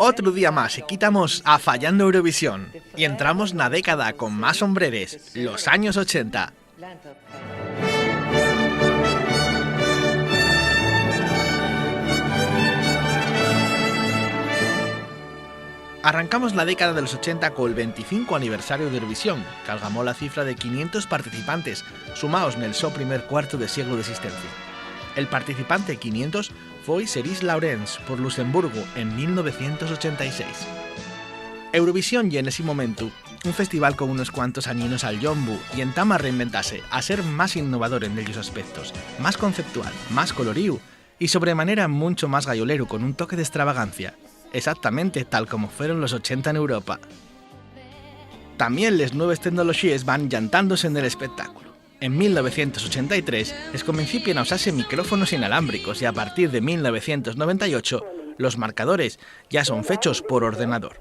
Otro día más y quitamos a Fallando Eurovisión y entramos na década con más sombreres, los años 80. Arrancamos la década de los 80 con el 25 aniversario de Eurovisión, que algamó la cifra de 500 participantes, sumados en el so primer cuarto de siglo de existencia. El participante 500 fue Cerise Laurens por Luxemburgo en 1986. Eurovisión y en ese momento un festival con unos cuantos añinos al yombo y entama a reinventarse, a ser más innovador en ellos aspectos, más conceptual, más colorido y sobremanera mucho más gayolero con un toque de extravagancia, exactamente tal como fueron los 80 en Europa. También las nuevas tecnologías van llantándose en el espectáculo. En 1983 es comencipien a usarse micrófonos inalámbricos y a partir de 1998 los marcadores ya son fechos por ordenador.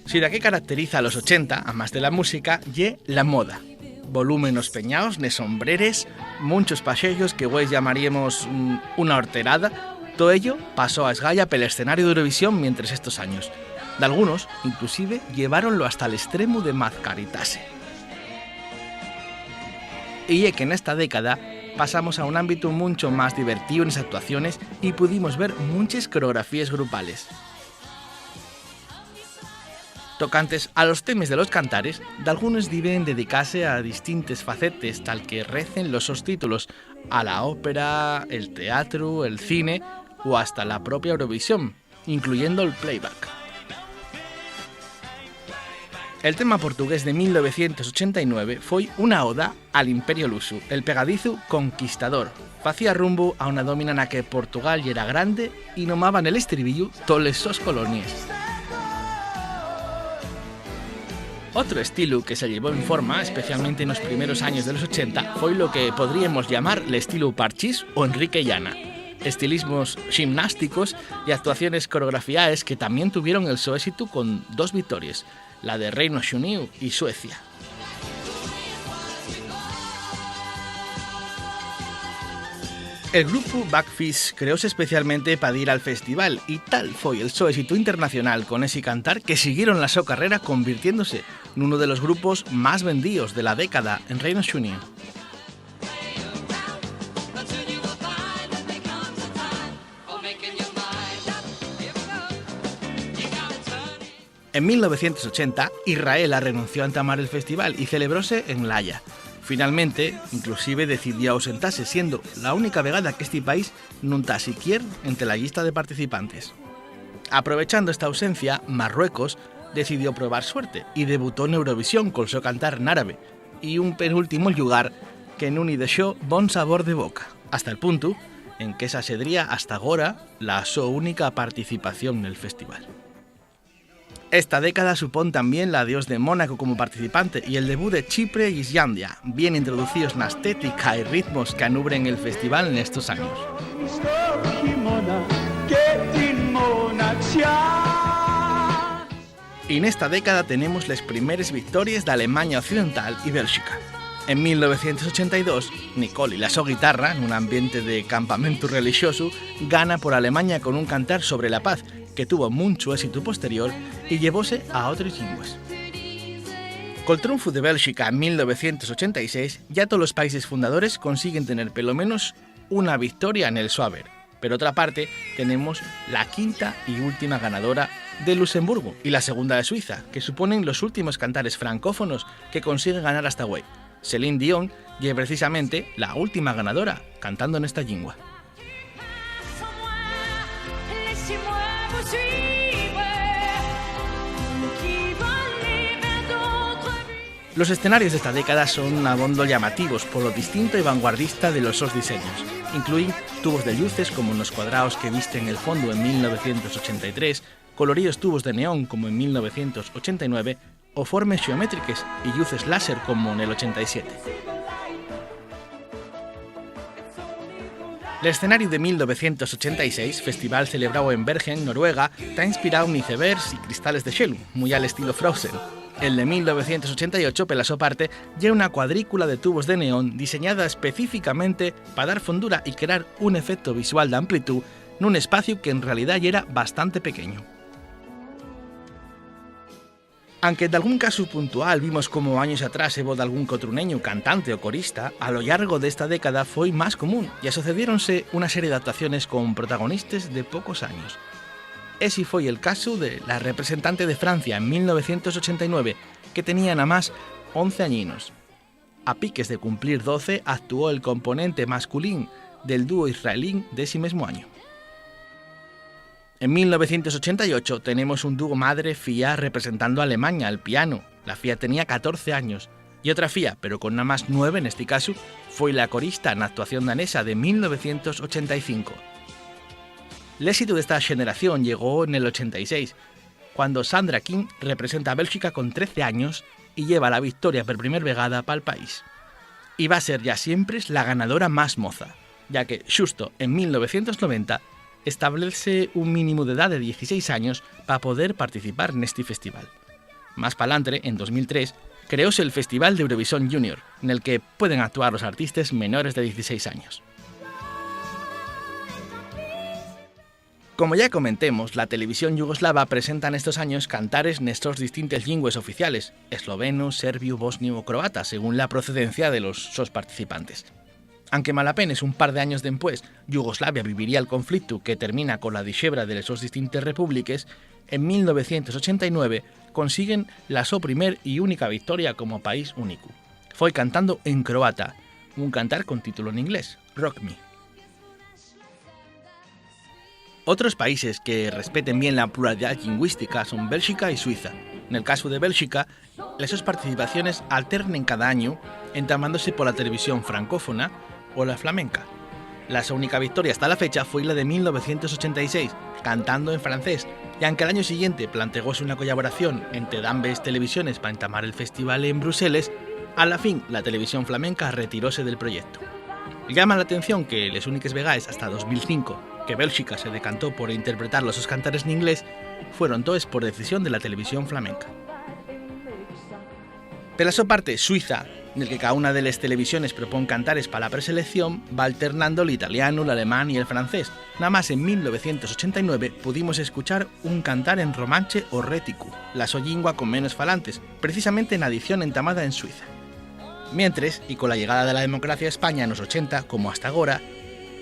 Si de qué caracteriza a los 80, a más de la música, ye la moda. Volúmenes peñaos, ne sombreres, muchos paseos que hoy llamaríamos una horterada. Todo ello pasó a esgalla pel escenario de Eurovisión mientras estos años. De algunos, inclusive, llevaronlo hasta el extremo de mascaritarse. Y es que en esta década pasamos a un ámbito mucho más divertido en las actuaciones y pudimos ver muchas coreografías grupales. Tocantes a los temas de los cantares, de algunos deben dedicarse a distintas facetes, tal que recen los subtítulos a la ópera, el teatro, el cine o hasta la propia Eurovisión, incluyendo el playback. El tema portugués de 1989 fue una oda al Imperio Luso, el pegadizo conquistador. Facía rumbo a una domina na que Portugal era grande y nomaban el estribillo toles sos colonias. Otro estilo que se llevó en forma, especialmente en los primeros años de los 80, fue lo que podríamos llamar el estilo parchís o Enrique Llana. Estilismos gimnásticos y actuaciones coreografiadas que también tuvieron el su éxito con dos victorias, la de Reino Unido y Suecia. El grupo Backfish creóse especialmente para ir al festival y tal fue el su éxito internacional con ese cantar que siguieron la su carrera convirtiéndose en uno de los grupos más vendidos de la década en Reino Unido. En 1980, Israel renunció a entamar el festival y celebróse en La Haya. Finalmente, inclusive decidió ausentarse, siendo la única vegada que este país no está siquiera entre la lista de participantes. Aprovechando esta ausencia, Marruecos decidió probar suerte y debutó en Eurovisión con su cantar en árabe y un penúltimo lugar que no ni dejó bon sabor de boca, hasta el punto en que esa sería hasta ahora la su única participación en el festival. Esta década supone también la adiós de Mónaco como participante y el debut de Chipre y Islandia, bien introducidos en la estética y ritmos que anubren el festival en estos años. Y en esta década tenemos las primeras victorias de Alemania Occidental y Bélgica. En 1982, Nicole y la su guitarra, en un ambiente de campamento religioso, gana por Alemania con un cantar sobre la paz, que tuvo mucho éxito posterior y llevóse a otros lenguas. Con el triunfo de Bélgica en 1986, ya todos los países fundadores consiguen tener pelo menos una victoria en el Swaber. Por otra parte, tenemos la quinta y última ganadora de Luxemburgo y la segunda de Suiza, que suponen los últimos cantares francófonos que consiguen ganar hasta hoy. Céline Dion y precisamente la última ganadora cantando en esta lengua. Los escenarios de esta década son abondo llamativos por lo distinto y vanguardista de los sus diseños. Incluyen tubos de luces como en los cuadrados que visten el fondo en 1983, coloridos tubos de neón como en 1989 o formas geométricas y luces láser como en el 87. El escenario de 1986, festival celebrado en Bergen, Noruega, está inspirado en icebergs y cristales de hielo, muy al estilo Frozen. El de 1988, por la su parte, lleva una cuadrícula de tubos de neón diseñada específicamente para dar fondura y crear un efecto visual de amplitud nun espacio que en realidad ya era bastante pequeño. Aunque de algún caso puntual vimos como años atrás hubo de algún cotruneño, cantante o corista, a lo largo de esta década fue más común y sucediéronse una serie de actuaciones con protagonistas de pocos años. Ese fue el caso de la representante de Francia en 1989, que tenía nada más 11 añinos. A piques de cumplir 12 actuó el componente masculino del dúo israelí de ese mismo año. En 1988 tenemos un dúo madre-filla representando a Alemania al piano. La filla tenía 14 años y otra filla, pero con nada más 9 en este caso, fue la corista en actuación danesa de 1985. El éxito de esta generación llegó en el 86, cuando Sandra King representa a Bélgica con 13 años y lleva la victoria por primera vegada para el país. Y va a ser ya siempre la ganadora más moza, ya que justo en 1990 establece un mínimo de edad de 16 años para poder participar en este festival. Más pa'lantre, en 2003, creóse el Festival de Eurovisión Junior, en el que pueden actuar los artistas menores de 16 años. Como ya comentemos, la televisión yugoslava presenta en estos años cantares en estas distintas lenguas oficiales, esloveno, serbio, bosnio o croata, según la procedencia de sus participantes. Aunque malapenes un par de años después, Yugoslavia viviría el conflicto que termina con la dixebra de las distintas repúblicas, en 1989 consiguen la su primer y única victoria como país único. Fue cantando en croata, un cantar con título en inglés, Rock Me. Otros países que respeten bien la pluralidad lingüística son Bélgica y Suiza. En el caso de Bélgica, las participaciones alternan cada año, entamándose por la televisión francófona o la flamenca. La única victoria hasta la fecha fue la de 1986, cantando en francés, y aunque el año siguiente planteóse una colaboración entre ambas televisiones para entamar el festival en Bruselas, a la fin la televisión flamenca retiróse del proyecto. Llama la atención que las únicas vegaes hasta 2005 que Bélgica se decantó por interpretar los cantares en inglés fueron todos por decisión de la televisión flamenca. De la su parte, Suiza, en el que cada una de las televisiones propone cantares para la preselección, va alternando el italiano, el alemán y el francés. Nada más en 1989 pudimos escuchar un cantar en romanche o rético, la so lingua con menos falantes, precisamente en la edición entamada en Suiza. Mientras, y con la llegada de la democracia a España en los 80, como hasta ahora,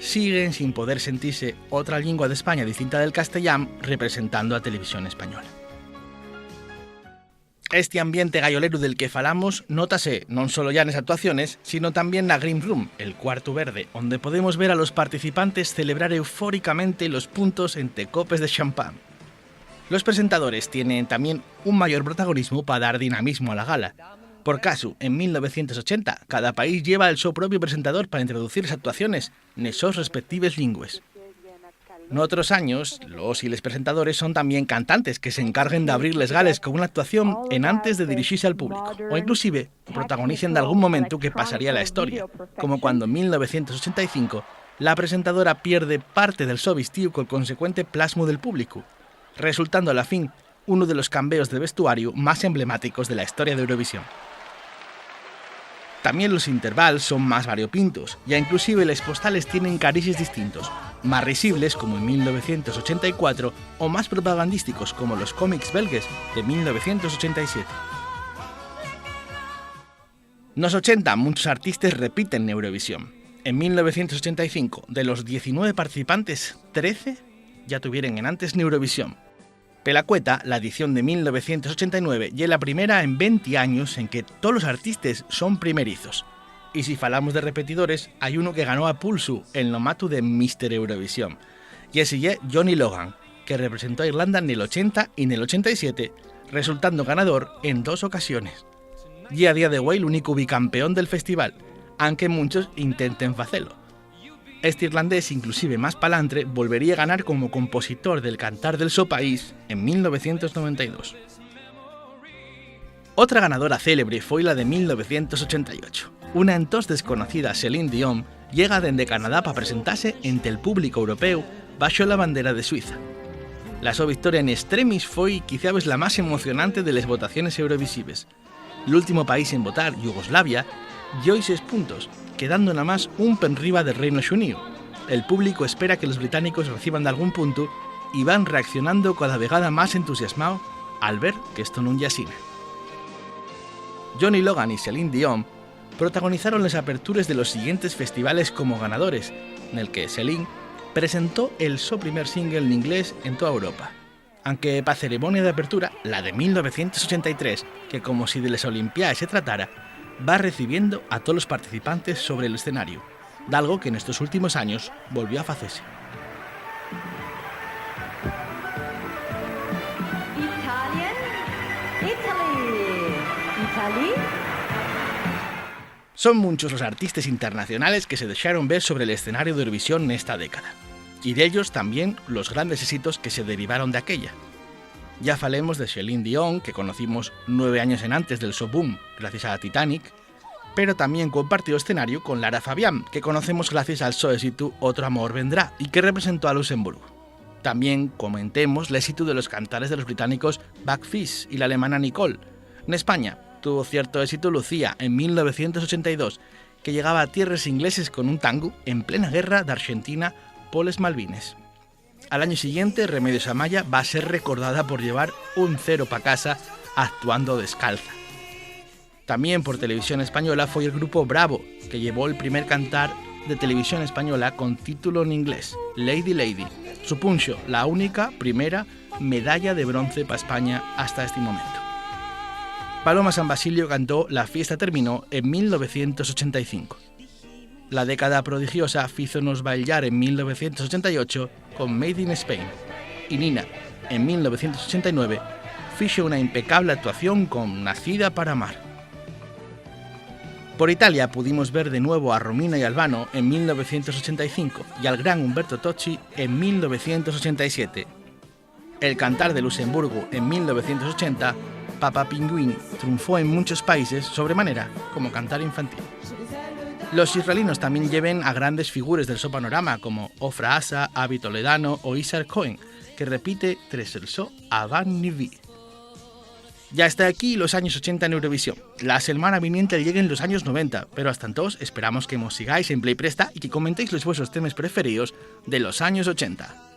siguen sin poder sentirse otra lengua de España distinta del castellán representando a televisión española. Este ambiente gallolero del que falamos nótase non solo ya en las actuaciones, sino también en la Green Room, el cuarto verde, donde podemos ver a los participantes celebrar eufóricamente los puntos entre copes de champán. Los presentadores tienen también un mayor protagonismo para dar dinamismo a la gala. Por caso, en 1980, cada país lleva el su propio presentador para introducir las actuaciones en esos respectivos lingües. En otros años, los y les presentadores son también cantantes que se encarguen de abrir les gales con una actuación en antes de dirigirse al público, o inclusive protagonicen de algún momento que pasaría a la historia, como cuando en 1985 la presentadora pierde parte del su vestido con el consecuente plasmo del público, resultando a la fin uno de los cambios de vestuario más emblemáticos de la historia de Eurovisión. También los intervalos son más variopintos, ya inclusive las postales tienen carices distintos, más risibles como en 1984 o más propagandísticos como los cómics belgues de 1987. En los 80 muchos artistas repiten Eurovisión. En 1985, de los 19 participantes, 13 ya tuvieron en antes Eurovisión. Pelacueta, la edición de 1989, y es la primera en 20 años en que todos los artistas son primerizos. Y si falamos de repetidores, hay uno que ganó a pulso el nomatu de Mr. Eurovisión. Y ese es Johnny Logan, que representó a Irlanda en el 80 y en el 87, resultando ganador en 2 ocasiones. Y a día de hoy el único bicampeón del festival, aunque muchos intenten hacerlo. Este irlandés, inclusive más palantre, volvería a ganar como compositor del cantar del so país en 1992. Otra ganadora célebre fue la de 1988. Una entonces desconocida Céline Dion llega desde Canadá para presentarse ante el público europeo bajo la bandera de Suiza. La su victoria en extremis fue quizás la más emocionante de las votaciones eurovisives. El último país en votar, Yugoslavia, dio 6 puntos, quedando nada más un penriba del Reino Unido. el público espera que los británicos reciban algún punto y van reaccionando cada vegada más entusiasmado al ver que esto non lle asina. Johnny Logan y Celine Dion protagonizaron las aperturas de los siguientes festivales como ganadores, en el que Celine presentó el su primer single en inglés en toda Europa. Aunque para ceremonia de apertura, la de 1983, que como si de las Olimpiadas se tratara, va recibiendo a todos los participantes sobre el escenario, de algo que en estos últimos años volvió a hacerse. Son muchos los artistas internacionales que se dejaron ver sobre el escenario de Eurovisión en esta década, y de ellos también los grandes éxitos que se derivaron de aquella. Ya falemos de Celine Dion, que conocimos 9 años en antes del show boom gracias a Titanic, pero también compartió escenario con Lara Fabián, que conocemos gracias al su éxito Otro amor vendrá y que representó a Luxemburgo. También comentemos el éxito de los cantares de los británicos Buckfish y la alemana Nicole. En España tuvo cierto éxito Lucía en 1982, que llegaba a tierras ingleses con un tango en plena guerra de Argentina por las Malvinas. Al año siguiente, Remedios Amaya va a ser recordada por llevar un 0 para casa actuando descalza. También por televisión española fue el grupo Bravo, que llevó el primer cantar de televisión española con título en inglés, Lady Lady. Supunxo la única primera medalla de bronce para España hasta este momento. Paloma San Basilio cantó La fiesta terminó en 1985. La década prodigiosa fízonos bailar en 1988 con Made in Spain, y Nina, en 1989, fixe una impecable actuación con Nacida para amar. Por Italia pudimos ver de nuevo a Romina y Albano en 1985 y al gran Umberto Tocci en 1987. El cantar de Luxemburgo en 1980, Papa Pinguín, triunfó en muchos países sobremanera como cantar infantil. Los israelinos también lleven a grandes figuras del so panorama como Ofra Asa, Avi Toledano o Isar Cohen, que repite tras el so Avant Nivi. Ya está aquí los años 80 en Eurovisión. La semana viniente lleguen los años 90, pero hasta entonces esperamos que nos sigáis en Play Presta y que comentéis los vuestros temas preferidos de los años 80.